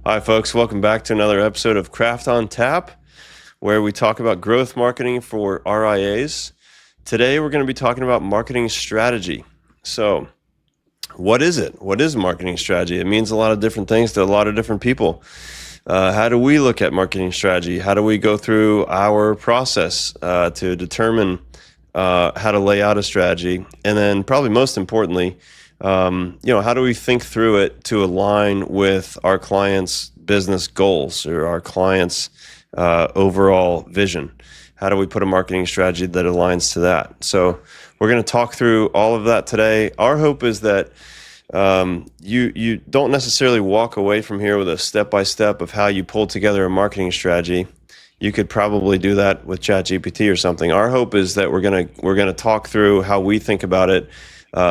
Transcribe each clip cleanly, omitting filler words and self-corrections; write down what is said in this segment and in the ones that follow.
Hi, folks. Welcome back to another episode of Craft on Tap, where we talk about growth marketing for RIAs. Today, we're going to be talking about marketing strategy. So, what is it? What is marketing strategy? It means a lot of different things to a lot of different people. How do we look at marketing strategy? How do we go through our process to determine how to lay out a strategy? And then, probably most importantly, how do we think through it to align with our clients' business goals or our clients' overall vision? How do we put a marketing strategy that aligns to that? So we're going to talk through all of that today. Our hope is that you don't necessarily walk away from here with a step-by-step of how you pull together a marketing strategy. You could probably do that with ChatGPT or something. Our hope is that we're gonna talk through how we think about it.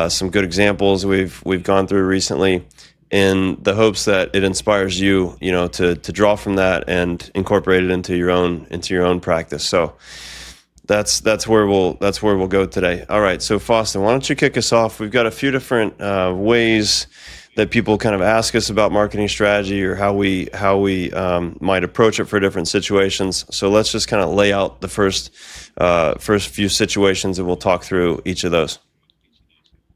Some good examples we've gone through recently, in the hopes that it inspires you, to draw from that and incorporate it into your own practice. So that's where we'll go today. All right, so Faustin, why don't you kick us off? We've got a few different ways that people kind of ask us about marketing strategy or how we might approach it for different situations. So let's just kind of lay out the first few situations, and we'll talk through each of those.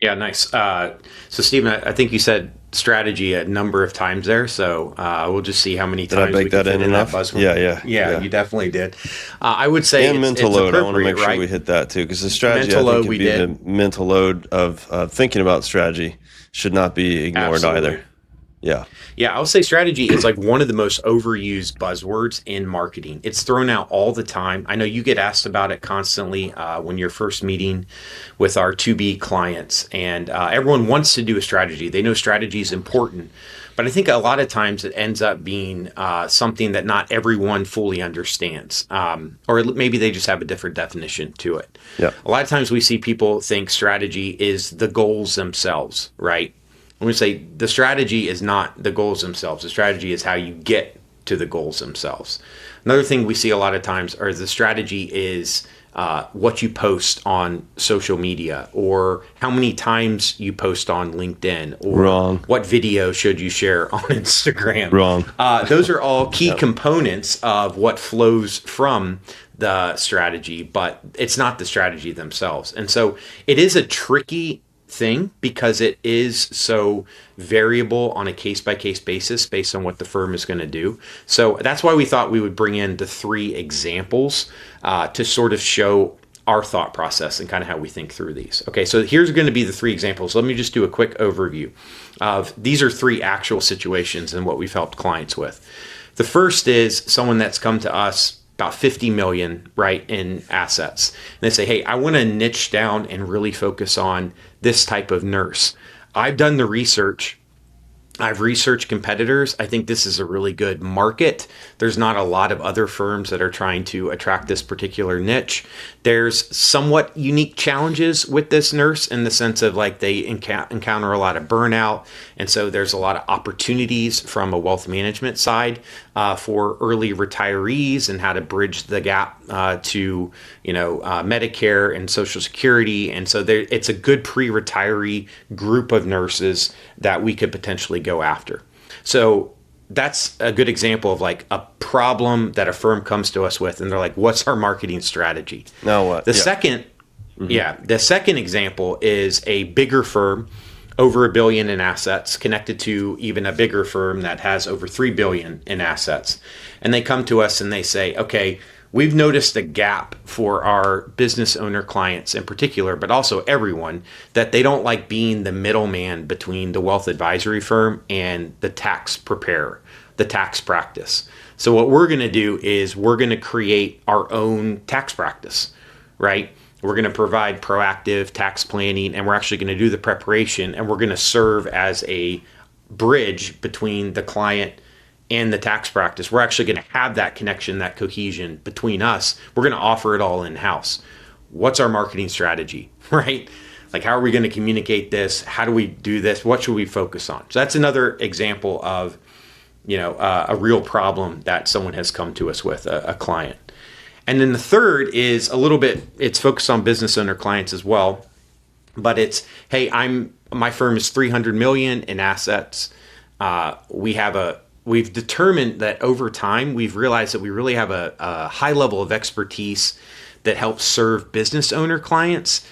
Yeah, nice. So, Stephen, I think you said strategy a number of times there. So we'll just see how many times we can fit in that buzzword. Yeah, you definitely did. I would say and mental load. I want to make sure we hit that too, because the strategy, I think, the mental load of thinking about strategy should not be ignored either. Yeah, I'll say strategy is like one of the most overused buzzwords in marketing. It's thrown out all the time. I know you get asked about it constantly when you're first meeting with our 2B clients, and everyone wants to do a strategy. They know strategy is important, but I think a lot of times it ends up being something that not everyone fully understands, or maybe they just have a different definition to it. Yeah. A lot of times we see people think strategy is the goals themselves, right? I'm going to say the strategy is not the goals themselves. The strategy is how you get to the goals themselves. Another thing we see a lot of times are the strategy is what you post on social media, or how many times you post on LinkedIn, or what video should you share on Instagram. Those are all key components of what flows from the strategy, but it's not the strategy themselves. And so it is a tricky thing because it is so variable on a case-by-case basis based on what the firm is going to do. So that's why we thought we would bring in the three examples to sort of show our thought process and kind of how we think through these. Okay, so here's going to be the three examples. Let me just do a quick overview of these are three actual situations and what we've helped clients with. The first is someone that's come to us about 50 million, right, in assets. And they say, hey, I want to niche down and really focus on this type of nurse. I've done the research. I've researched competitors. I think this is a really good market. There's not a lot of other firms that are trying to attract this particular niche. There's somewhat unique challenges with this nurse in the sense of like they encounter a lot of burnout. And so there's a lot of opportunities from a wealth management side for early retirees and how to bridge the gap to, Medicare and Social Security. And so it's a good pre-retiree group of nurses that we could potentially go after. So that's a good example of like a problem that a firm comes to us with, and they're like, what's our marketing strategy? Now what? The second example is a bigger firm, over $1 billion in assets, connected to even a bigger firm that has over $3 billion in assets. And they come to us and they say, okay, we've noticed a gap for our business owner clients in particular, but also everyone, that they don't like being the middleman between the wealth advisory firm and the tax preparer, the tax practice. So what we're going to do is we're going to create our own tax practice, right? We're going to provide proactive tax planning, and we're actually going to do the preparation, and we're going to serve as a bridge between the client and the tax practice. We're actually going to have that connection, that cohesion between us. We're going to offer it all in-house. What's our marketing strategy, right? Like, how are we going to communicate this? How do we do this? What should we focus on? So that's another example of, a real problem that someone has come to us with, a client. And then the third is a little bit, it's focused on business owner clients as well, but it's, hey, my firm is 300 million in assets. We have we've determined that over time, we've realized that we really have a high level of expertise that helps serve business owner clients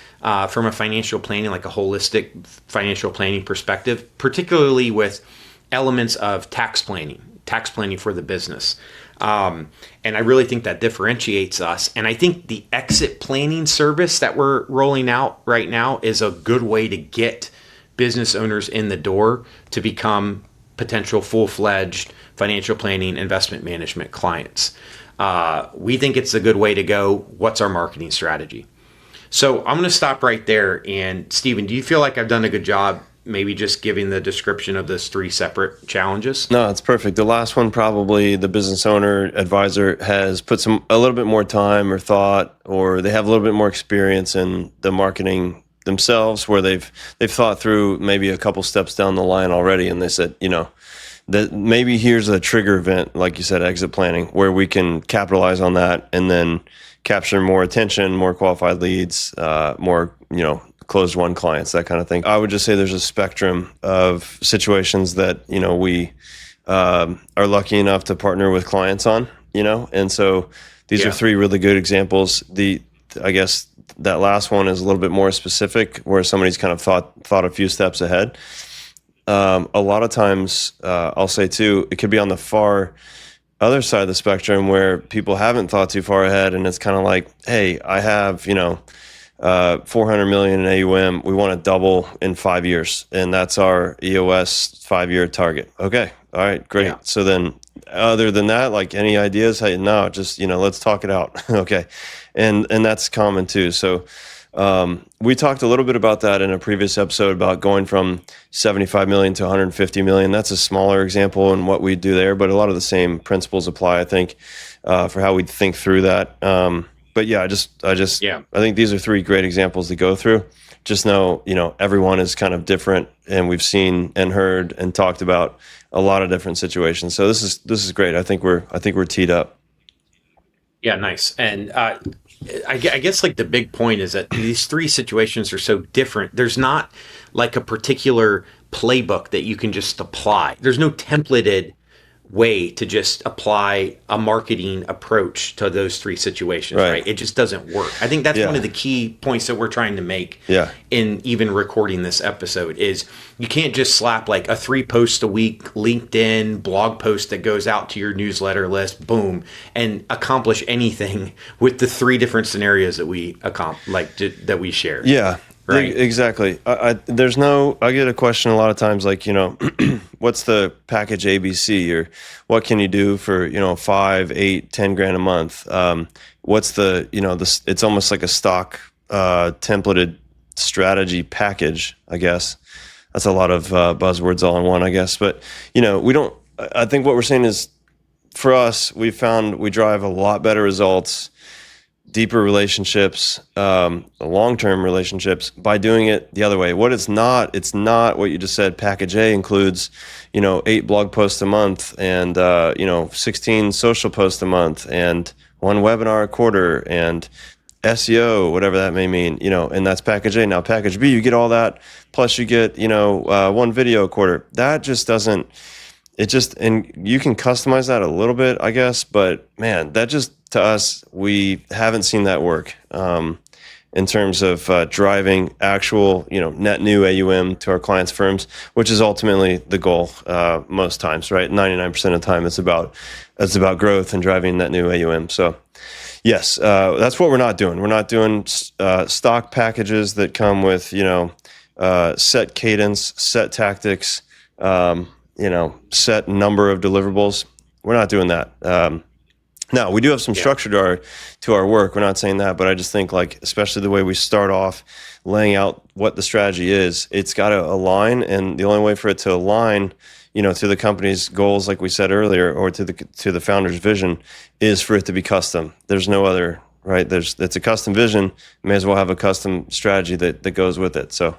from a financial planning, like a holistic financial planning perspective, particularly with elements of tax planning for the business. And I really think that differentiates us. And I think the exit planning service that we're rolling out right now is a good way to get business owners in the door to become potential full-fledged financial planning, investment management clients. We think it's a good way to go. What's our marketing strategy? So I'm going to stop right there. And Stephen, do you feel like I've done a good job maybe just giving the description of those 3 separate challenges? No, it's perfect. The last one, probably the business owner advisor has put a little bit more time or thought, or they have a little bit more experience in the marketing themselves, where they've thought through maybe a couple steps down the line already, and they said, that maybe here's a trigger event, like you said, exit planning, where we can capitalize on that and then capture more attention, more qualified leads, more closed won clients, that kind of thing. I would just say there's a spectrum of situations that we are lucky enough to partner with clients on, and so these are 3 really good examples. I guess that last one is a little bit more specific, where somebody's kind of thought a few steps ahead. A lot of times, I'll say too, it could be on the far other side of the spectrum where people haven't thought too far ahead, and it's kind of like, hey, I have 400 million in AUM. We want to double in 5 years, and that's our EOS 5-year target. Okay, all right, great. Yeah. So then, other than that, like, any ideas? Hey, no, just let's talk it out. Okay, and that's common too. So we talked a little bit about that in a previous episode about going from 75 million to 150 million. That's a smaller example in what we do there, but a lot of the same principles apply, I think, for how we think through that. But yeah, I think these are 3 great examples to go through. Just know, everyone is kind of different, and we've seen and heard and talked about a lot of different situations. So this is great. I think we're teed up. Yeah, nice. And I guess like the big point is that these 3 situations are so different. There's not like a particular playbook that you can just apply. There's no templated way to just apply a marketing approach to those 3 situations, right? It just doesn't work. I think that's one of the key points that we're trying to make in even recording this episode is you can't just slap like a 3 post a week LinkedIn blog post that goes out to your newsletter list, boom, and accomplish anything with the 3 different scenarios that we that we share. Yeah. Right. Exactly. I get a question a lot of times like, what's the package ABC, or what can you do for, 5, 8, 10 grand a month? What's it's almost like a stock templated strategy package, I guess. That's a lot of buzzwords all in one, I guess. But, I think what we're saying is, for us, we found we drive a lot better results, deeper relationships, long-term relationships by doing it the other way. It's not what you just said. Package A includes, 8 blog posts a month and, 16 social posts a month and 1 webinar a quarter and SEO, whatever that may mean, and that's package A. Now package B, you get all that, plus you get, 1 video a quarter. That just doesn't, and you can customize that a little bit, I guess, but man, that just, to us, we haven't seen that work in terms of driving actual, net new AUM to our clients' firms, which is ultimately the goal most times, right? 99% of the time, it's about growth and driving net new AUM. So, yes, that's what we're not doing. We're not doing stock packages that come with, set cadence, set tactics, set number of deliverables. We're not doing that. Now, we do have some structure to our work. We're not saying that, but I just think, like, especially the way we start off laying out what the strategy is, it's got to align, and the only way for it to align, to the company's goals, like we said earlier, or to the founder's vision, is for it to be custom. There's no other, right? It's a custom vision. May as well have a custom strategy that goes with it. So,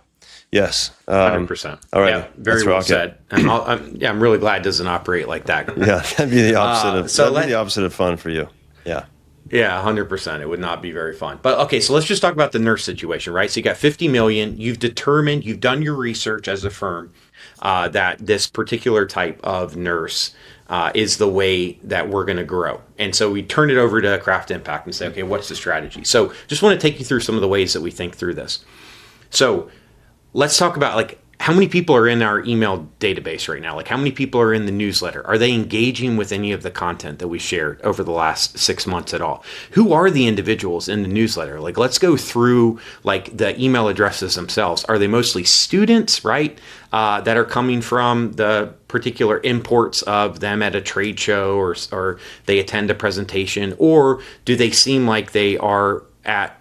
yes, 100%. All right, yeah, very well said. I'm really glad it doesn't operate like that. Yeah, that'd be the opposite of fun for you. Yeah. Yeah, 100%. It would not be very fun. But okay, so let's just talk about the nurse situation, right? So you got 50 million. You've done your research as a firm that this particular type of nurse is the way that we're going to grow. And so we turn it over to Craft Impact and say, okay, what's the strategy? So just want to take you through some of the ways that we think through this. So let's talk about like how many people are in our email database right now? Like how many people are in the newsletter? Are they engaging with any of the content that we shared over the last 6 months at all? Who are the individuals in the newsletter? Like let's go through like the email addresses themselves. Are they mostly students, right? That are coming from the particular imports of them at a trade show or they attend a presentation, or do they seem like they are at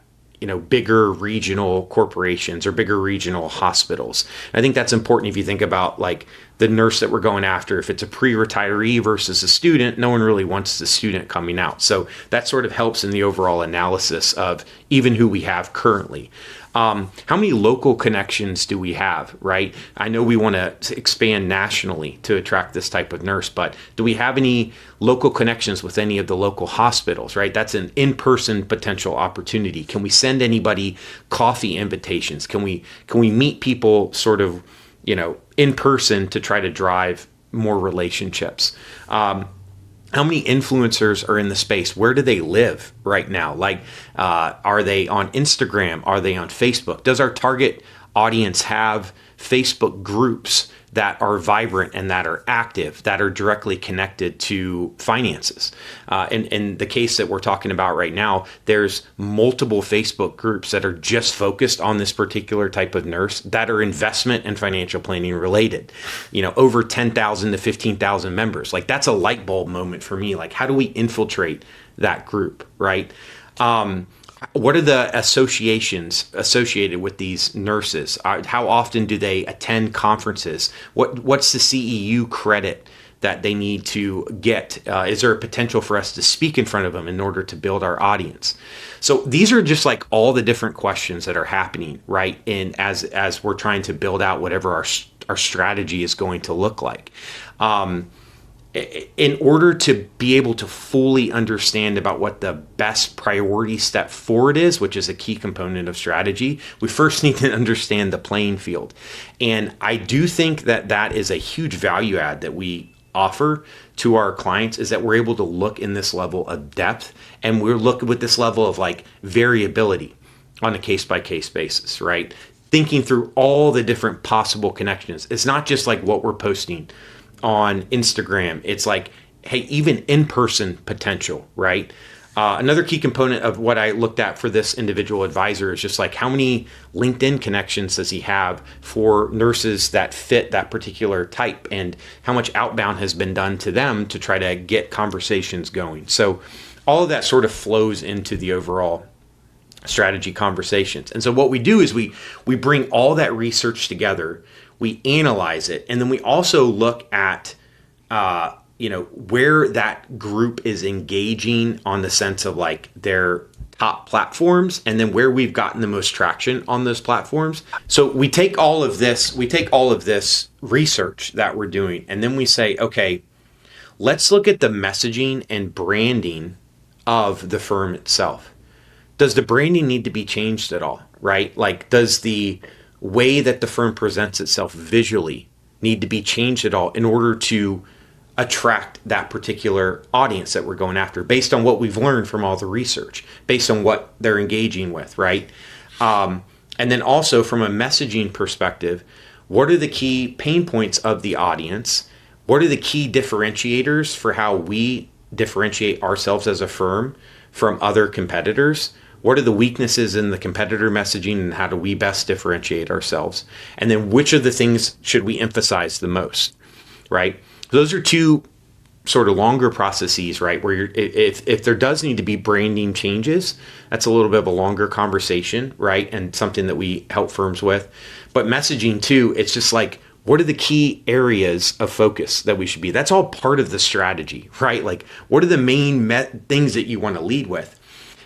bigger regional corporations or bigger regional hospitals? I think that's important if you think about like the nurse that we're going after. If it's a pre-retiree versus a student, no one really wants the student coming out. So that sort of helps in the overall analysis of even who we have currently. How many local connections do we have, right? I know we want to expand nationally to attract this type of nurse, but do we have any local connections with any of the local hospitals, right? That's an in-person potential opportunity. Can we send anybody coffee invitations? Can we meet people sort of, in person to try to drive more relationships? How many influencers are in the space? Where do they live right now? Like, are they on Instagram? Are they on Facebook? Does our target audience have Facebook groups that are vibrant and that are active, that are directly connected to finances? In the case that we're talking about right now, there's multiple Facebook groups that are just focused on this particular type of nurse that are investment and financial planning related. Over 10,000 to 15,000 members. Like that's a light bulb moment for me. Like how do we infiltrate that group, right? What are the associations associated with these nurses? How often do they attend conferences? What's the CEU credit that they need to get? Is there a potential for us to speak in front of them in order to build our audience? So these are just like all the different questions that are happening, right? And as we're trying to build out whatever our strategy is going to look like. In order to be able to fully understand about what the best priority step forward is, which is a key component of strategy, we first need to understand the playing field. And I do think that that is a huge value add that we offer to our clients, is that we're able to look in this level of depth, and we're looking with this level of like variability on a case by case basis, right? Thinking through all the different possible connections. It's not just like what we're posting on Instagram. It's like, hey, even in-person potential, right? Another key component of what I looked at for this individual advisor is just like how many LinkedIn connections does he have for nurses that fit that particular type, and how much outbound has been done to them to try to get conversations going. So all of that sort of flows into the overall strategy conversations. And so what we do is we bring all that research together, we analyze it, and then we also look at where that group is engaging on the sense of like their top platforms, and then where we've gotten the most traction on those platforms. So we take all of this research that we're doing, and then we say, okay, let's look at the messaging and branding of the firm itself. Does the branding need to be changed at all, right? Like, does the way that the firm presents itself visually need to be changed at all in order to attract that particular audience that we're going after, based on what we've learned from all the research, based on what they're engaging with, right? And then also from a messaging perspective, what are the key pain points of the audience? What are the key differentiators for how we differentiate ourselves as a firm from other competitors? What are the weaknesses in the competitor messaging, and how do we best differentiate ourselves? And then which of the things should we emphasize the most, right? Those are two sort of longer processes, right? Where if there does need to be branding changes, that's a little bit of a longer conversation, right? And something that we help firms with. But messaging too, it's just like, what are the key areas of focus that we should be? That's all part of the strategy, right? Like, what are the main things that you want to lead with?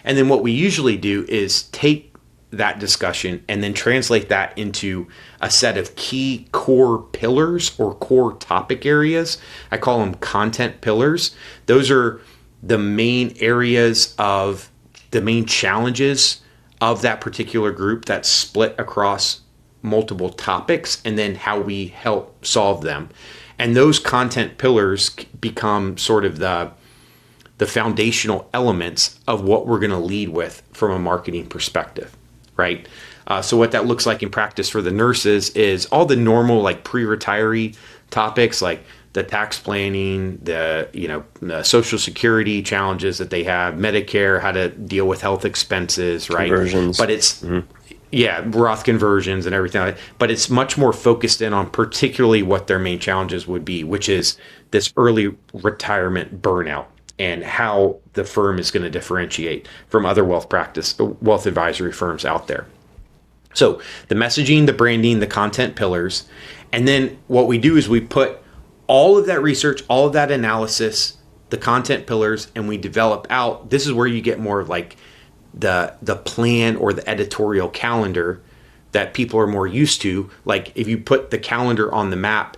And then what we usually do is take that discussion and then translate that into a set of key core pillars or core topic areas. I call them content pillars. Those are the main areas of the main challenges of that particular group that's split across multiple topics, and then how we help solve them. And those content pillars become sort of the foundational elements of what we're going to lead with from a marketing perspective, right? So what that looks like in practice for the nurses is all the normal like pre-retiree topics, like the tax planning, the Social Security challenges that they have, Medicare, how to deal with health expenses, right? Conversions. But it's Roth conversions and everything like that. But it's much more focused in on particularly what their main challenges would be, which is this early retirement burnout and how the firm is going to differentiate from other wealth advisory firms out there. So the messaging, the branding, the content pillars, and then what we do is we put all of that research, all of that analysis, the content pillars, and we develop out. This is where you get more of like the plan or the editorial calendar that people are more used to. Like if you put the calendar on the map,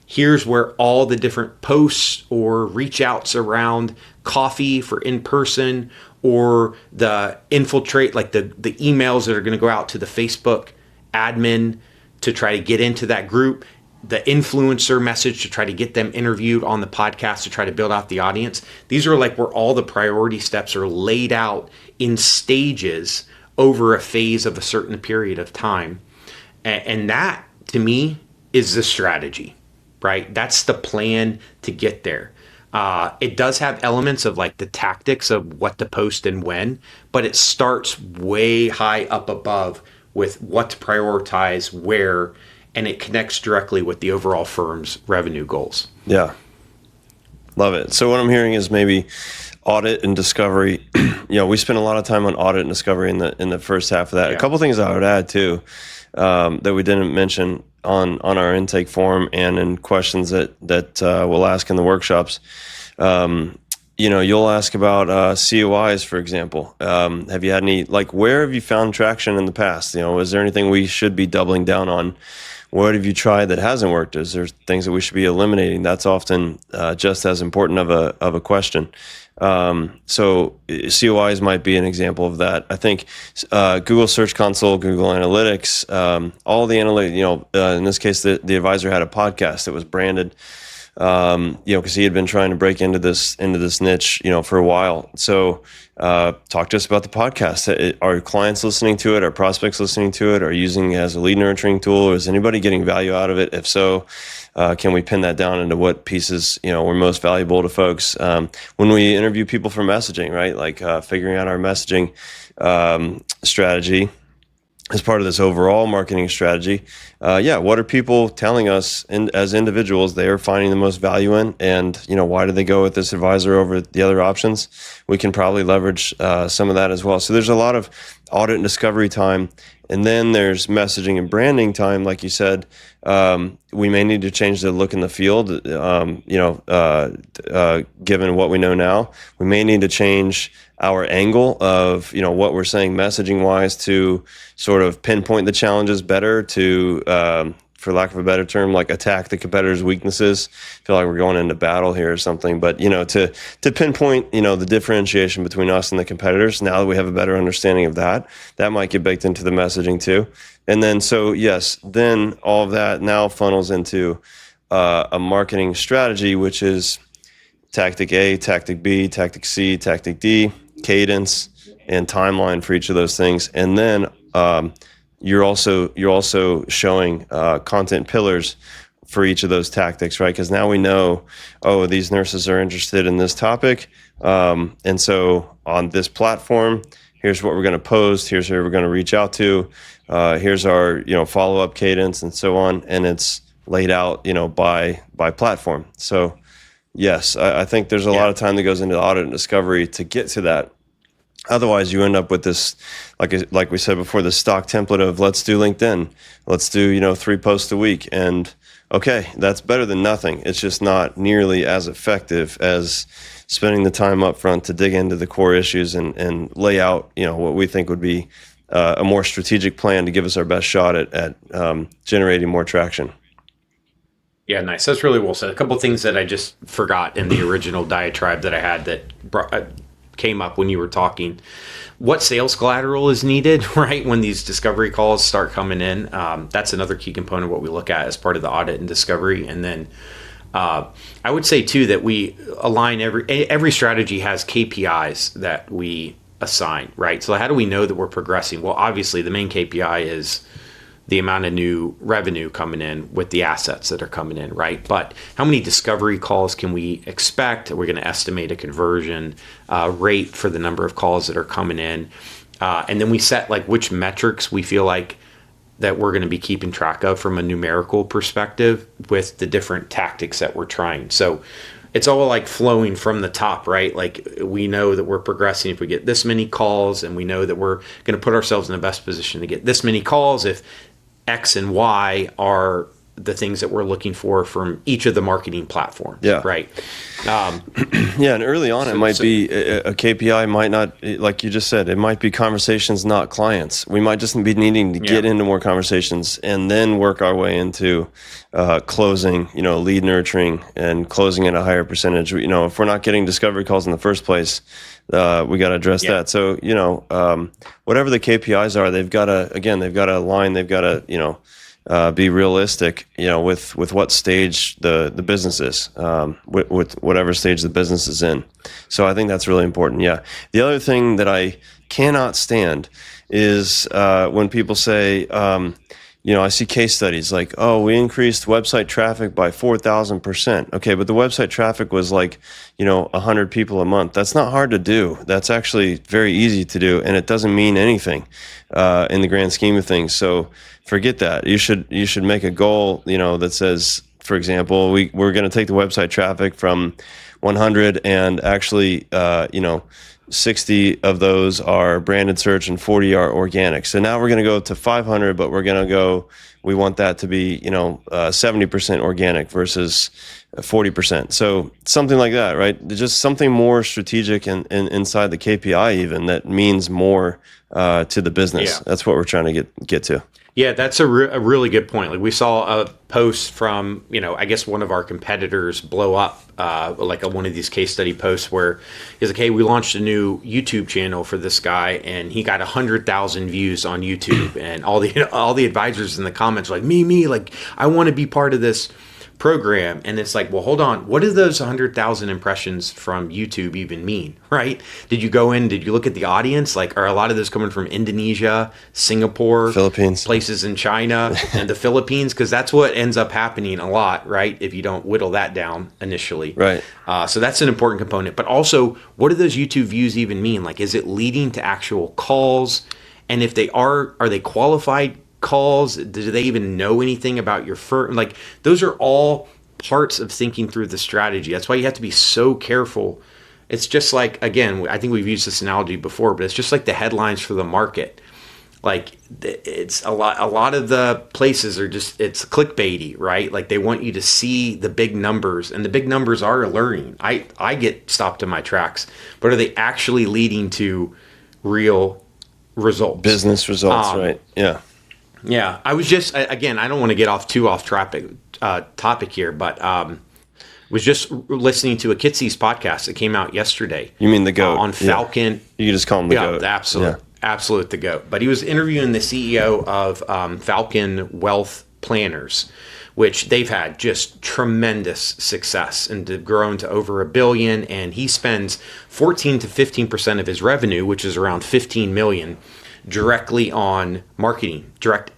here's where all the different posts or reach outs around coffee for in-person, or the infiltrate, like the emails that are going to go out to the Facebook admin to try to get into that group, the influencer message to try to get them interviewed on the podcast to try to build out the audience. These are like where all the priority steps are laid out in stages over a phase of a certain period of time. And that, to me, is the strategy, right? That's the plan to get there. It does have elements of like the tactics of what to post and when, but it starts way high up above with what to prioritize where, and it connects directly with the overall firm's revenue goals. Yeah. Love it. So what I'm hearing is maybe audit and discovery. We spent a lot of time on audit and discovery in the first half of that. Yeah. A couple things I would add too, that we didn't mention on our intake form and in questions that we'll ask in the workshops. You'll ask about COIs, for example. Have you had any, like, where have you found traction in the past? Is there anything we should be doubling down on? What have you tried that hasn't worked? Is there things that we should be eliminating? That's often just as important of a question. So COIs might be an example of that. I think Google Search Console, Google Analytics, all the analytics. In this case, the advisor had a podcast that was branded. Because he had been trying to break into this niche, for a while. So, talk to us about the podcast. Are clients listening to it? Are prospects listening to it? Are using it as a lead nurturing tool? Is anybody getting value out of it? If so, can we pin that down into what pieces, were most valuable to folks? When we interview people for messaging, right? Like, figuring out our messaging, strategy as part of this overall marketing strategy. What are people telling us as individuals they are finding the most value in, and why do they go with this advisor over the other options? We can probably leverage some of that as well. So there's a lot of audit and discovery time, and then there's messaging and branding time. Like you said, we may need to change the look and the field. Given what we know now, we may need to change our angle of what we're saying messaging wise to sort of pinpoint the challenges better, to for lack of a better term, like attack the competitor's weaknesses. I feel like we're going into battle here or something, but to pinpoint the differentiation between us and the competitors. Now that we have a better understanding of that might get baked into the messaging too. And then then all of that now funnels into a marketing strategy, which is tactic A, tactic B, tactic C, tactic D, cadence, and timeline for each of those things. And then you're also showing content pillars for each of those tactics, right? Because now we know, these nurses are interested in this topic, and so on this platform, here's what we're going to post. Here's who we're going to reach out to. Here's our follow-up cadence and so on, and it's laid out by platform. So yes, I think there's a lot of time that goes into audit and discovery to get to that. Otherwise, you end up with this, like we said before, the stock template of let's do LinkedIn, let's do 3 posts a week, and okay, that's better than nothing. It's just not nearly as effective as spending the time up front to dig into the core issues and lay out what we think would be a more strategic plan to give us our best shot at generating more traction. Yeah, nice. That's really well said. A couple of things that I just forgot in the original diatribe that I had that came up when you were talking. What sales collateral is needed, right? When these discovery calls start coming in, that's another key component of what we look at as part of the audit and discovery. And then I would say too that we align every strategy has KPIs that we assign, right? So how do we know that we're progressing? Well, obviously the main KPI is the amount of new revenue coming in with the assets that are coming in, right? But how many discovery calls can we expect? We're going to estimate a conversion rate for the number of calls that are coming in. And then we set like which metrics we feel like that we're going to be keeping track of from a numerical perspective with the different tactics that we're trying. So it's all like flowing from the top, right? Like we know that we're progressing if we get this many calls, and we know that we're going to put ourselves in the best position to get this many calls if X and Y are the things that we're looking for from each of the marketing platforms. Yeah. Right. Yeah. And early on, it might be a KPI might not, like you just said, it might be conversations, not clients. We might just be needing to get into more conversations and then work our way into closing, lead nurturing and closing at a higher percentage. If we're not getting discovery calls in the first place, we got to address that. So, whatever the KPIs are, they've got to align, they've got to, be realistic, with what stage the business is, with whatever stage the business is in. So I think that's really important. Yeah. The other thing that I cannot stand is when people say, I see case studies like, oh, we increased website traffic by 4,000%. Okay, but the website traffic was like, 100 people a month. That's not hard to do. That's actually very easy to do, and it doesn't mean anything in the grand scheme of things. So forget that. You should make a goal, that says, for example, we're going to take the website traffic from 100 and actually, 60 of those are branded search and 40 are organic. So now we're going to go to 500, but we want that to be, 70% organic versus 40%. So something like that, right? Just something more strategic and inside the KPI even that means more to the business. Yeah. That's what we're trying to get to. Yeah, that's a really good point. Like we saw a post from, I guess one of our competitors blow up one of these case study posts where he's like, hey, we launched a new YouTube channel for this guy and he got 100,000 views on YouTube, and all the advisors in the comments were like, me, like I want to be part of this program. And it's like, well, hold on, what do those 100,000 impressions from YouTube even mean, right? Did you go in, did you look at the audience? Like, are a lot of those coming from Indonesia, Singapore, Philippines, places in China and the Philippines? Because that's what ends up happening a lot, right? If you don't whittle that down initially. Right. So that's an important component. But also, what do those YouTube views even mean? Like, is it leading to actual calls? And if they are they qualified calls? Do they even know anything about your firm? Like, those are all parts of thinking through the strategy. That's why you have to be so careful. It's just like, again, I think we've used this analogy before, but it's just like the headlines for the market. Like, it's a lot of the places are just, it's clickbaity, right? Like, they want you to see the big numbers, and the big numbers are alluring. I get stopped in my tracks, but are they actually leading to real results? Business results, right? Yeah. Yeah, I was just, again, I don't want to get off topic here, but was just listening to a Kitsy's podcast that came out yesterday. You mean the GOAT? On Falcon. Yeah. You can just call him the GOAT. Absolute the GOAT. But he was interviewing the CEO of Falcon Wealth Planners, which they've had just tremendous success and they've grown to over $1 billion. And he spends 14 to 15% of his revenue, which is around 15 million, directly on marketing, direct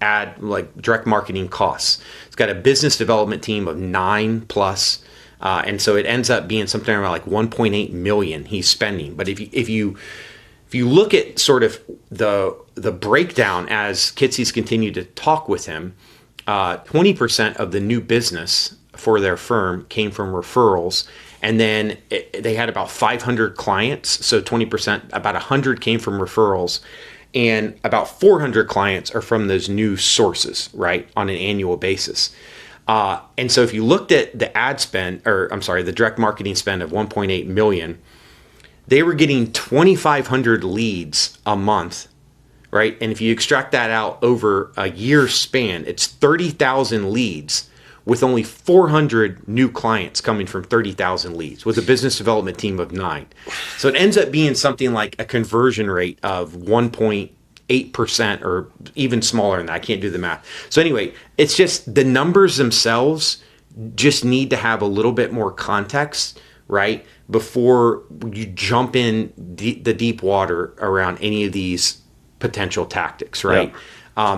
marketing costs. It's got a business development team of 9+, and so it ends up being something around like 1.8 million he's spending. But if you look at sort of the breakdown as Kitsy's continued to talk with him, 20% of the new business for their firm came from referrals. And then they had about 500 clients. So 20%, about 100 came from referrals. And about 400 clients are from those new sources, right, on an annual basis. And so if you looked at the the direct marketing spend of 1.8 million, they were getting 2,500 leads a month, right? And if you extract that out over a year span, it's 30,000 leads with only 400 new clients coming from 30,000 leads with a business development team of 9. So it ends up being something like a conversion rate of 1.8% or even smaller than that. I can't do the math. So anyway, it's just the numbers themselves just need to have a little bit more context, right? Before you jump in the deep water around any of these potential tactics, right? Yeah.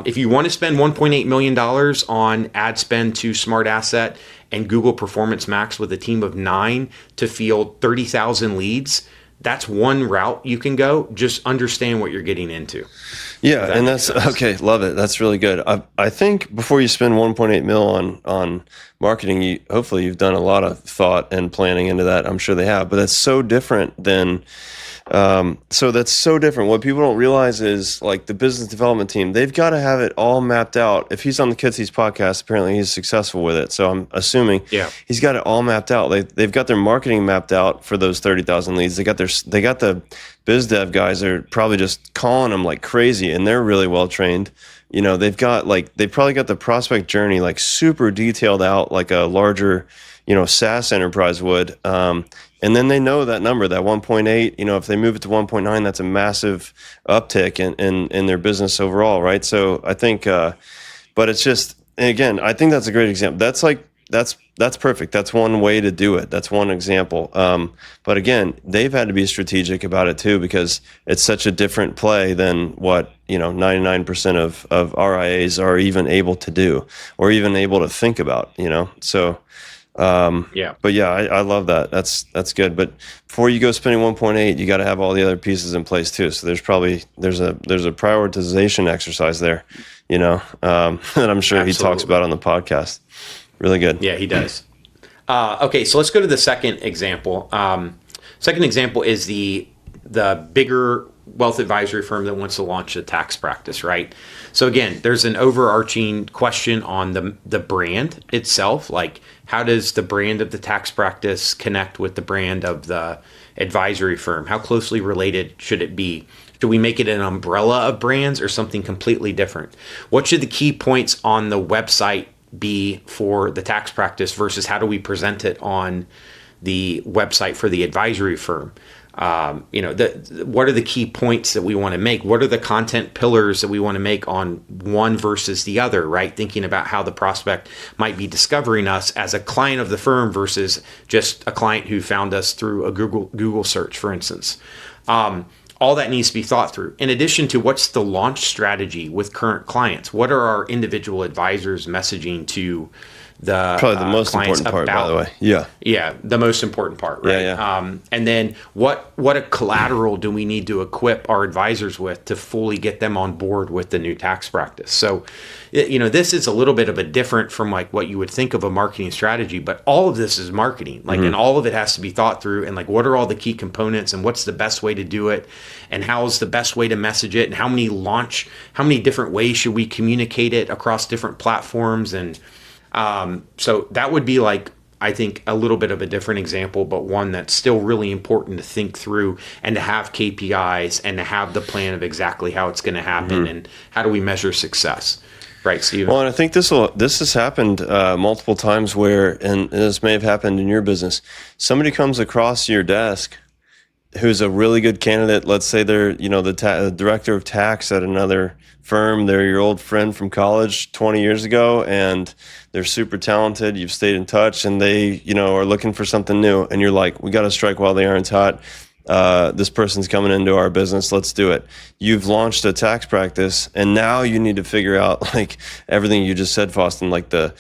If you want to spend $1.8 million on ad spend to Smart Asset and Google Performance Max with a team of 9 to field 30,000 leads, that's one route you can go. Just understand what you're getting into. Yeah, and that's okay. Love it. That's really good. I think before you spend 1.8 mil on marketing, hopefully you've done a lot of thought and planning into that. I'm sure they have, but that's so different than. That's so different. What people don't realize is like the business development team, they've got to have it all mapped out. If he's on the Kitsy's podcast, apparently he's successful with it. So I'm assuming he's got it all mapped out. They've got their marketing mapped out for those 30,000 leads. They got the biz dev guys are probably just calling them like crazy, and they're really well trained. They've probably got the prospect journey like super detailed out, like a larger, SaaS enterprise would. And then they know that number, that 1.8, if they move it to 1.9, that's a massive uptick in their business overall, right? So I think, but it's just, and again, I think that's a great example. That's perfect. That's one way to do it. That's one example. But again, they've had to be strategic about it too, because it's such a different play than what, 99% of RIAs are even able to do or even able to think about, so. But yeah, I love that. That's good. But before you go spending 1.8, you got to have all the other pieces in place too. So there's a prioritization exercise there, that I'm sure Absolutely. he talks about on the podcast. Really good. Yeah, he does. Okay, so let's go to the second example. Second example is the bigger wealth advisory firm that wants to launch a tax practice, right? So again, there's an overarching question on the brand itself, like how does the brand of the tax practice connect with the brand of the advisory firm? How closely related should it be? Do we make it an umbrella of brands or something completely different? What should the key points on the website be for the tax practice versus how do we present it on the website for the advisory firm? What are the key points that we want to make? What are the content pillars that we want to make on one versus the other, right? Thinking about how the prospect might be discovering us as a client of the firm versus just a client who found us through a Google search, for instance. All that needs to be thought through. In addition to what's the launch strategy with current clients? What are our individual advisors messaging to the probably the most important part, by the way. Yeah, the most important part, right? Yeah. And then what a collateral do we need to equip our advisors with to fully get them on board with the new tax practice? So, this is a little bit of a different from like what you would think of a marketing strategy, but all of this is marketing, and all of it has to be thought through. And like, what are all the key components, and what's the best way to do it, and how's the best way to message it, and how many different ways should we communicate it across different platforms, and so that would be like, I think, a little bit of a different example, but one that's still really important to think through and to have KPIs and to have the plan of exactly how it's going to happen and how do we measure success. Right, Steve? Well, and I think this has happened multiple times where, and this may have happened in your business, somebody comes across your desk who's a really good candidate. Let's say they're, the director of tax at another firm. They're your old friend from college 20 years ago, and they're super talented. You've stayed in touch, and they, are looking for something new. And you're like, we got to strike while the iron's hot. This person's coming into our business. Let's do it. You've launched a tax practice, and now you need to figure out like everything you just said, Faustin, like the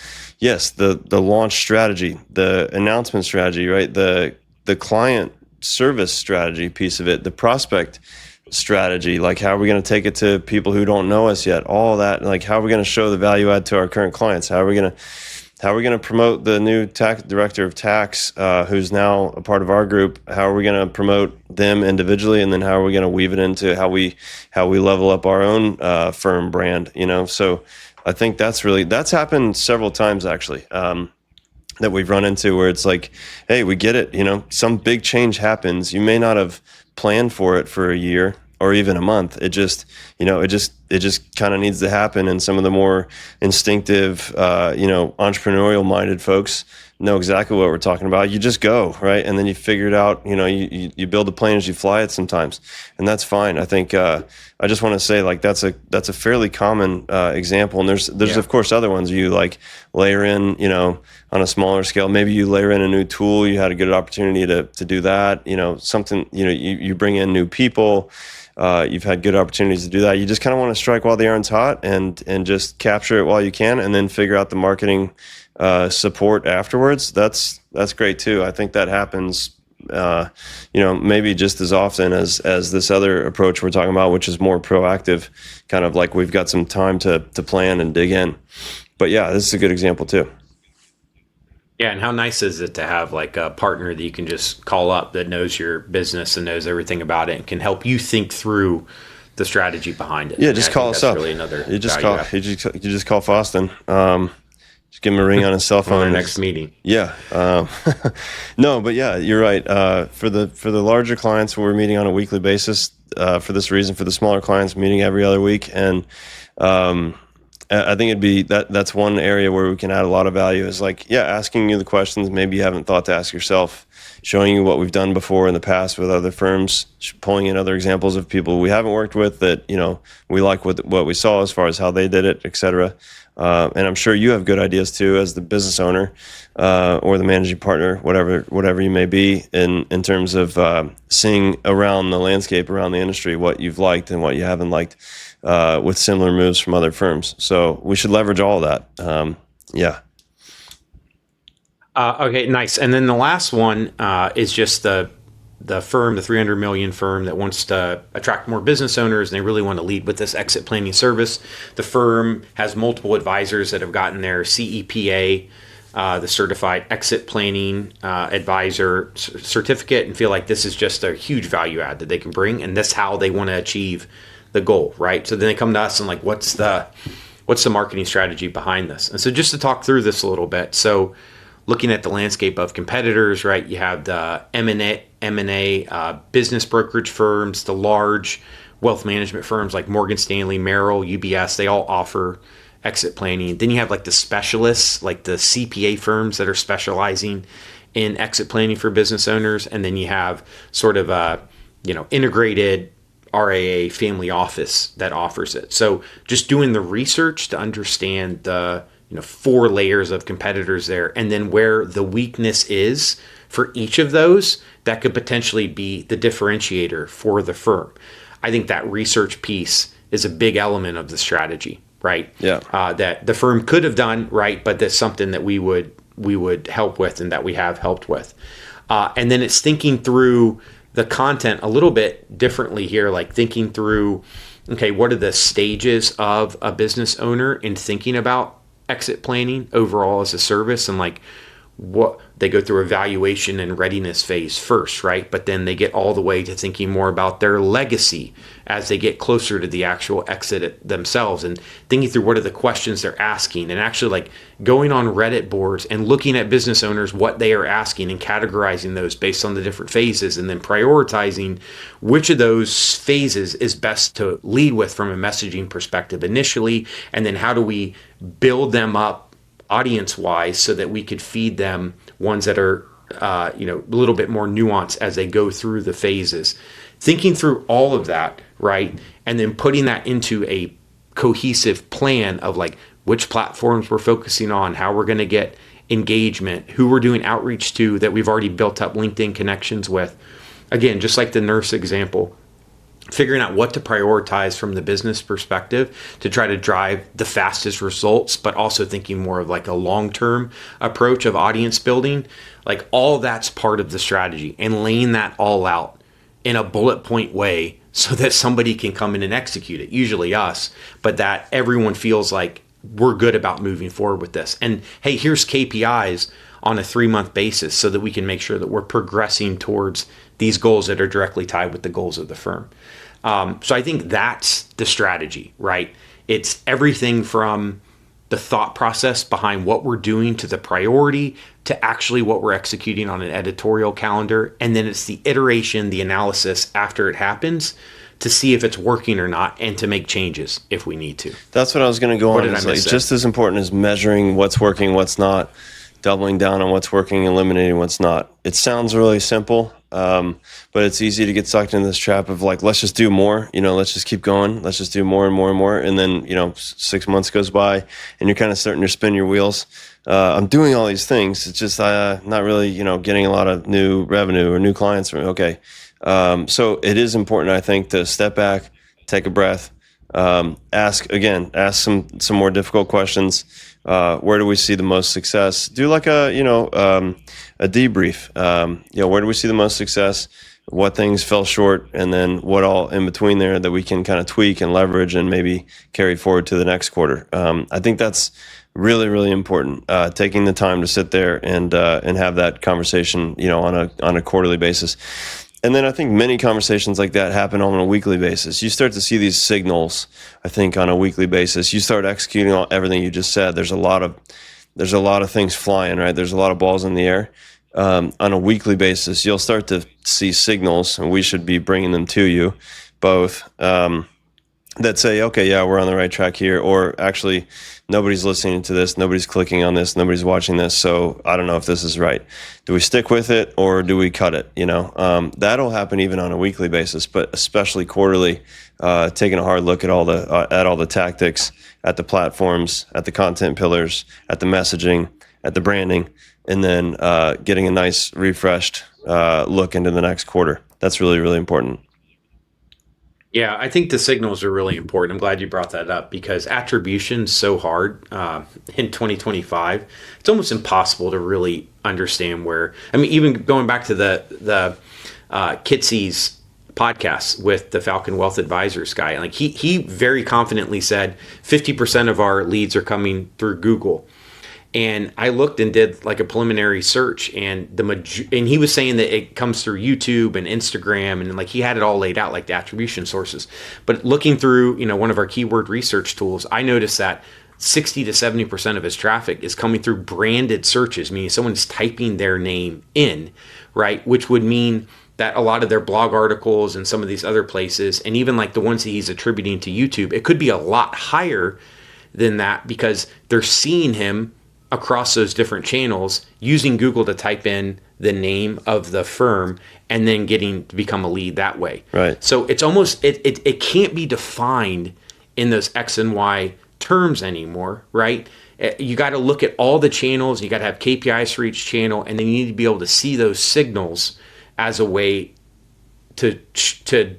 launch strategy, the announcement strategy, right? The client service strategy piece of it, the prospect strategy, like how are we going to take it to people who don't know us yet, all that, like how are we going to show the value add to our current clients, how are we going to promote the new tax director of tax who's now a part of our group, how are we going to promote them individually, and then how are we going to weave it into how we level up our own firm brand, so I think that's happened several times actually, that we've run into where it's like, hey, we get it, some big change happens. You may not have planned for it for a year or even a month. It just just kind of needs to happen. And some of the more instinctive, entrepreneurial minded folks know exactly what we're talking about. You just go, right? And then you figure it out. You build a plane as you fly it sometimes, and that's fine. I think I just want to say, like, that's a fairly common example. And there's of course other ones you like layer in, on a smaller scale. Maybe you layer in a new tool. You had a good opportunity to do that. Something. You bring in new people. You've had good opportunities to do that. You just kind of want to strike while the iron's hot and just capture it while you can, and then figure out the marketing support afterwards. That's great too. I think that happens, maybe just as often as this other approach we're talking about, which is more proactive, kind of like we've got some time to plan and dig in. But yeah, this is a good example too. Yeah, and how nice is it to have like a partner that you can just call up that knows your business and knows everything about it and can help you think through the strategy behind it. Yeah, just call us up. Really another you just call Faustin. Just give him a ring on his cell phone. On our next meeting. Yeah. No, but yeah, you're right. For the larger clients, we're meeting on a weekly basis. For this reason, for the smaller clients, meeting every other week, and I think it'd be that's one area where we can add a lot of value is like, asking you the questions maybe you haven't thought to ask yourself, showing you what we've done before in the past with other firms, pulling in other examples of people we haven't worked with that, we like what we saw as far as how they did it, et cetera. And I'm sure you have good ideas too, as the business owner or the managing partner, whatever you may be, in terms of seeing around the landscape, around the industry, what you've liked and what you haven't liked with similar moves from other firms. So we should leverage all of that. Okay, nice. And then the last one is just the firm, the 300 million firm that wants to attract more business owners, and they really want to lead with this exit planning service. The firm has multiple advisors that have gotten their CEPA, the Certified Exit Planning Advisor certificate, and feel like this is just a huge value add that they can bring, and that's how they want to achieve the goal, right? So then they come to us and like, what's the marketing strategy behind this? And so just to talk through this a little bit, so looking at the landscape of competitors, right? You have the M&A business brokerage firms, the large wealth management firms like Morgan Stanley, Merrill, UBS. They all offer exit planning. Then you have like the specialists, like the CPA firms that are specializing in exit planning for business owners. And then you have sort of a, integrated RIA family office that offers it. So just doing the research to understand the 4 layers of competitors there, and then where the weakness is for each of those, that could potentially be the differentiator for the firm. I think that research piece is a big element of the strategy, right? Yeah. That the firm could have done, right, but that's something that we would help with and that we have helped with. And then it's thinking through the content a little bit differently here, like thinking through, okay, what are the stages of a business owner in thinking about exit planning overall as a service, and like what they go through evaluation and readiness phase first, right? But then they get all the way to thinking more about their legacy as they get closer to the actual exit themselves, and thinking through what are the questions they're asking, and actually like going on Reddit boards and looking at business owners, what they are asking, and categorizing those based on the different phases, and then prioritizing which of those phases is best to lead with from a messaging perspective initially, and then how do we build them up audience-wise so that we could feed them ones that are a little bit more nuanced as they go through the phases. Thinking through all of that, right? And then putting that into a cohesive plan of like which platforms we're focusing on, how we're going to get engagement, who we're doing outreach to that we've already built up LinkedIn connections with. Again, just like the nurse example, figuring out what to prioritize from the business perspective to try to drive the fastest results, but also thinking more of like a long-term approach of audience building. Like all that's part of the strategy, and laying that all out in a bullet point way so that somebody can come in and execute it, usually us, but that everyone feels like we're good about moving forward with this. And hey, here's KPIs on a 3-month basis so that we can make sure that we're progressing towards these goals that are directly tied with the goals of the firm. So I think that's the strategy, right? It's everything from the thought process behind what we're doing to the priority to actually what we're executing on an editorial calendar. And then it's the iteration, the analysis after it happens to see if it's working or not and to make changes if we need to. That's what I was going to go on. did I Is like miss just as important as measuring what's working, what's not, doubling down on what's working, eliminating what's not. It sounds really simple, but it's easy to get sucked into this trap of like, let's just do more, let's just keep going. Let's just do more and more and more. And then, 6 months goes by and you're kind of starting to spin your wheels. I'm doing all these things. It's just not really, getting a lot of new revenue or new clients from me. Okay. So it is important, I think, to step back, take a breath, ask some more difficult questions. Where do we see the most success? Do like a debrief. Where do we see the most success? What things fell short, and then what all in between there that we can kind of tweak and leverage and maybe carry forward to the next quarter. I think that's really, really important. Taking the time to sit there and have that conversation, on a quarterly basis. And then I think many conversations like that happen on a weekly basis. You start to see these signals, I think, on a weekly basis. You start executing on everything you just said. There's a lot of things flying, right? There's a lot of balls in the air. On a weekly basis, you'll start to see signals, and we should be bringing them to you both, that say, okay, yeah, we're on the right track here, or actually nobody's listening to this, nobody's clicking on this, nobody's watching this, so I don't know if this is right. Do we stick with it or do we cut it? That'll happen even on a weekly basis, but especially quarterly, taking a hard look at all the tactics, at the platforms, at the content pillars, at the messaging, at the branding, and then getting a nice refreshed look into the next quarter. That's really, really important. Yeah, I think the signals are really important. I'm glad you brought that up because attribution's so hard in 2025. It's almost impossible to really understand where. I mean, even going back to the Kitsy's podcast with the Falcon Wealth Advisors guy, like he very confidently said 50% of our leads are coming through Google. And I looked and did like a preliminary search, and and he was saying that it comes through YouTube and Instagram, and like he had it all laid out, like the attribution sources. But looking through, one of our keyword research tools, I noticed that 60 to 70% of his traffic is coming through branded searches, meaning someone's typing their name in, right? Which would mean that a lot of their blog articles and some of these other places, and even like the ones that he's attributing to YouTube, it could be a lot higher than that because they're seeing him across those different channels using Google to type in the name of the firm and then getting to become a lead that way. Right. So it's almost, it can't be defined in those X and Y terms anymore, right? You got to look at all the channels. You got to have KPIs for each channel, and then you need to be able to see those signals as a way to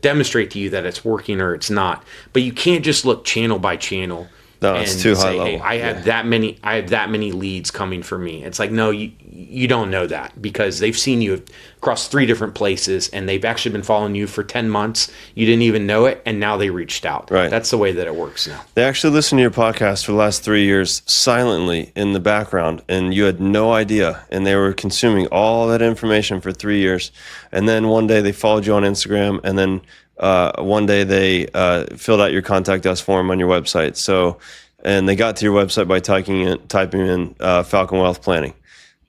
demonstrate to you that it's working or it's not. But you can't just look channel by channel. No, it's too high level. Hey, I have that many leads coming for me. It's like, no, you don't know that because they've seen you across 3 different places and they've actually been following you for 10 months. You didn't even know it, and now they reached out. Right. That's the way that it works now. They actually listened to your podcast for the last 3 years silently in the background, and you had no idea, and they were consuming all that information for 3 years. And then one day they followed you on Instagram, and then one day they filled out your contact us form on your website. And they got to your website by typing in Falcon Wealth Planning.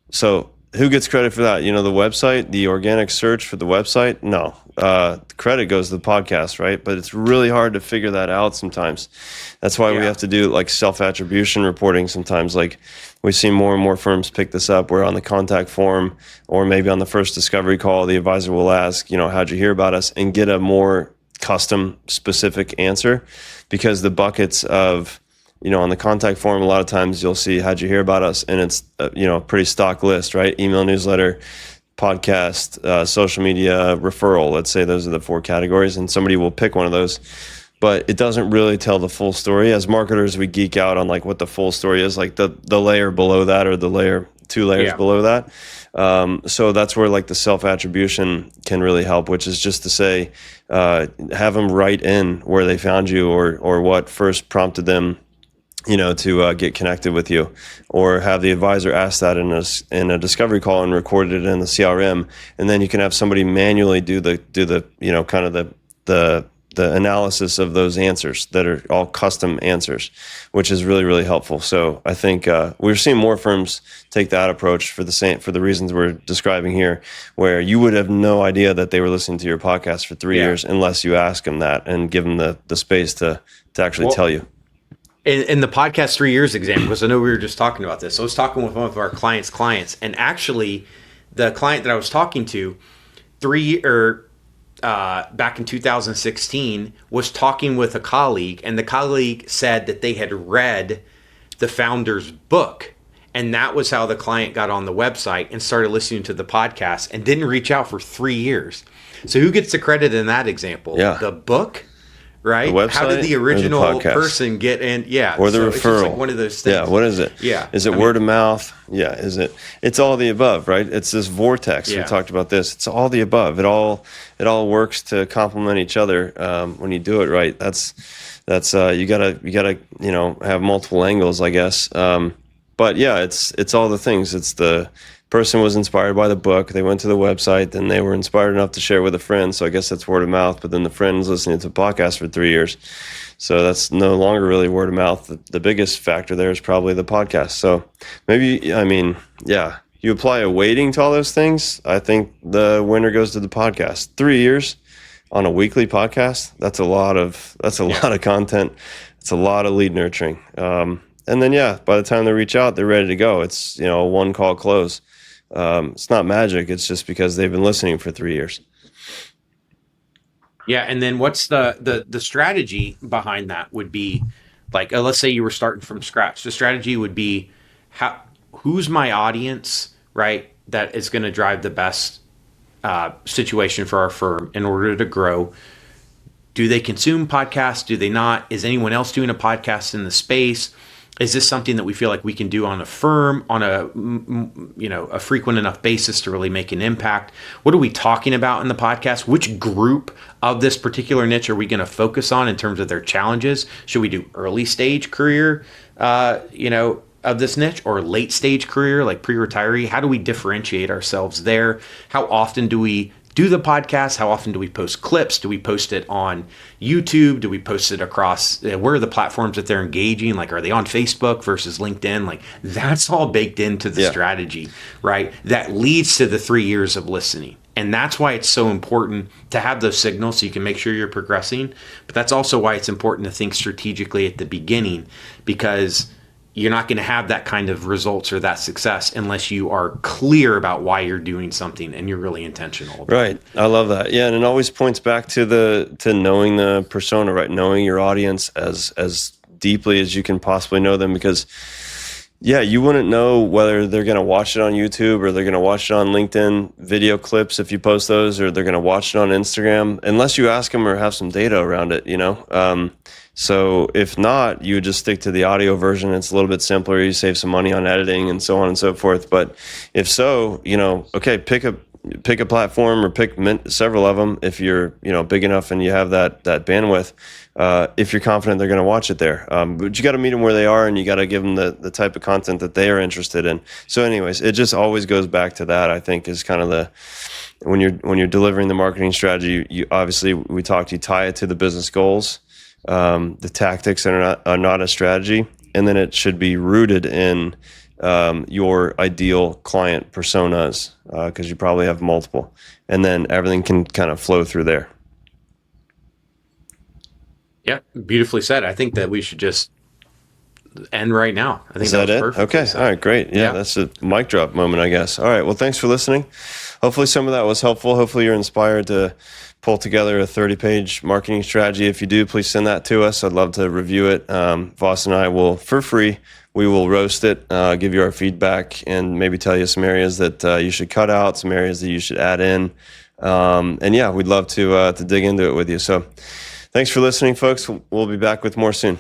So who gets credit for that? The website, the organic search for the website? No. The credit goes to the podcast, right? But it's really hard to figure that out sometimes. That's why we have to do like self-attribution reporting sometimes. Like we see more and more firms pick this up where on the contact form or maybe on the first discovery call, the advisor will ask, how'd you hear about us, and get a more custom specific answer, because the buckets of on the contact form, a lot of times you'll see, how'd you hear about us? And it's, a pretty stock list, right? Email, newsletter, podcast, social media, referral. Let's say those are the 4 categories, and somebody will pick one of those. But it doesn't really tell the full story. As marketers, we geek out on like what the full story is, like the layer below that or the 2 layers below that. So that's where like the self-attribution can really help, which is just to say, have them write in where they found you or what first prompted them to get connected with you, or have the advisor ask that in a discovery call and record it in the CRM, and then you can have somebody manually do the kind of the analysis of those answers that are all custom answers, which is really, really helpful. So I think we're seeing more firms take that approach for the reasons we're describing here, where you would have no idea that they were listening to your podcast for 3 years unless you ask them that and give them the space to actually tell you. In the podcast 3 years example, because I know we were just talking about this, I was talking with one of our clients, and actually the client that I was talking to back in 2016 was talking with a colleague, and the colleague said that they had read the founder's book, and that was how the client got on the website and started listening to the podcast and didn't reach out for 3 years. So who gets the credit in that example? Yeah. The book, right? The website, how did the original person get in? Yeah. Or the referral. It's just like one of those things. Yeah. What is it? Yeah. Is it word of mouth? Yeah. Is it? It's all the above, right? It's this vortex. Yeah. We talked about this. It's all the above. It all works to complement each other when you do it right. That's you gotta have multiple angles, I guess. But yeah, it's all the things. It's the person was inspired by the book. They went to the website, then they were inspired enough to share with a friend. So I guess that's word of mouth. But then the friend's listening to the podcast for 3 years. So that's no longer really word of mouth. The biggest factor there is probably the podcast. So maybe, you apply a weighting to all those things. I think the winner goes to the podcast. 3 years on a weekly podcast. That's a lot of content. It's a lot of lead nurturing. And then, by the time they reach out, they're ready to go. It's, a one call close. It's not magic. It's just because they've been listening for 3 years. Yeah. And then what's the strategy behind that would be like, let's say you were starting from scratch. The strategy would be who's my audience, right? That is going to drive the best situation for our firm in order to grow. Do they consume podcasts? Do they not? Is anyone else doing a podcast in the space? Is this something that we feel like we can do on a firm on a frequent enough basis to really make an impact? What are we talking about in the podcast? Which group of this particular niche are we going to focus on in terms of their challenges? Should we do early stage career, of this niche, or late stage career, like pre-retiree? How do we differentiate ourselves there? How often do we do the podcast? How often do we post clips? Do we post it on YouTube? Do we post it across, where are the platforms that they're engaging? Like, are they on Facebook versus LinkedIn? Like, that's all baked into the strategy, right? That leads to the 3 years of listening. And that's why it's so important to have those signals so you can make sure you're progressing. But that's also why it's important to think strategically at the beginning, because you're not going to have that kind of results or that success unless you are clear about why you're doing something and you're really intentional about right. I love that. Yeah, and it always points back to knowing the persona, right? Knowing your audience as deeply as you can possibly know them, because you wouldn't know whether they're going to watch it on YouTube or they're going to watch it on LinkedIn video clips if you post those, or they're going to watch it on Instagram, unless you ask them or have some data around it, So if not, you would just stick to the audio version. It's a little bit simpler. You save some money on editing and so on and so forth. But if so, pick a platform or pick several of them if you're, big enough and you have that bandwidth. If you're confident they're going to watch it there. But you got to meet them where they are, and you got to give them the type of content that they are interested in. So anyways, it just always goes back to that, I think, is kind of when you're delivering the marketing strategy, you obviously, we talked, you tie it to the business goals. The tactics are not a strategy, and then it should be rooted in your ideal client personas, because you probably have multiple, and then everything can kind of flow through there. Yeah, beautifully said. I think that we should just end right now. I think that was perfect. Okay. All right, great. Yeah, that's a mic drop moment, I guess. All right, well, thanks for listening. Hopefully some of that was helpful. Hopefully you're inspired to pull together a 30-page marketing strategy. If you do, please send that to us. I'd love to review it. Voss and I will, for free, we will roast it, give you our feedback, and maybe tell you some areas that you should cut out, some areas that you should add in. We'd love to dig into it with you. So thanks for listening, folks. We'll be back with more soon.